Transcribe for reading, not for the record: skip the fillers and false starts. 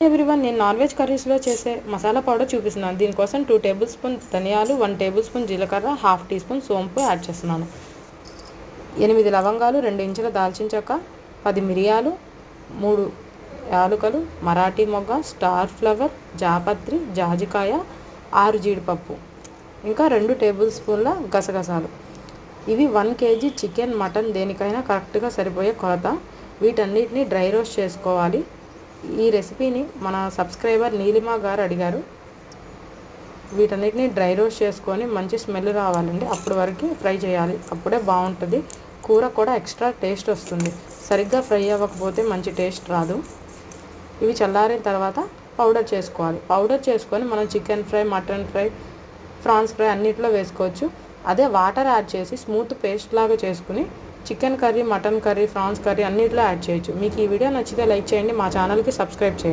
Everyone, నేను non veg కర్రీస్లో చేసే masala powder చూపిస్తున్నాను. దీనికోసం 2 టేబుల్ స్పూన్ ధనియాలు, 1 టేబుల్ స్పూన్ జీలకర్ర, హాఫ్ టీ స్పూన్ సోంపు యాడ్ చేస్తున్నాను. 8 లవంగాలు, 2 ఇంచుల దాల్చిన చెక్క, 10 మిరియాలు, 3 యాలకులు, మరాఠీ మొగ్గ, స్టార్ ఫ్లవర్, జాపత్రి, జాజికాయ, 6 జీడిపప్పు, ఇంకా 2 టేబుల్ స్పూన్ల గసగసాలు. ఇవి 1 కేజీ చికెన్, మటన్ దేనికైనా కరెక్ట్గా సరిపోయే కొలత. వీటన్నిటిని డ్రై రోస్ట్ చేసుకోవాలి. ఈ రెసిపీని మన సబ్స్క్రైబర్ నీలిమా గారు అడిగారు. వీటన్నిటిని డ్రై రోస్ట్ చేసుకొని మంచి స్మెల్ రావాలండి, అప్పటి వరకు ఫ్రై చేయాలి. అప్పుడే బాగుంటుంది. కూర కూడా ఎక్స్ట్రా టేస్ట్ వస్తుంది. సరిగ్గా ఫ్రై అవ్వకపోతే మంచి టేస్ట్ రాదు. ఇవి చల్లారిన తర్వాత పౌడర్ చేసుకోవాలి. పౌడర్ చేసుకొని మనం chicken fry, mutton fry, prawns fry అన్నిట్లో వేసుకోవచ్చు. అదే వాటర్ యాడ్ చేసి స్మూత్ పేస్ట్ లాగా చేసుకుని chicken curry, mutton curry, prawns curry అన్నిట్లో యాడ్ చేయొచ్చు. మీకు ఈ వీడియో నచ్చితే లైక్ చేయండి. మా ఛానల్కి సబ్స్క్రైబ్ చేయండి.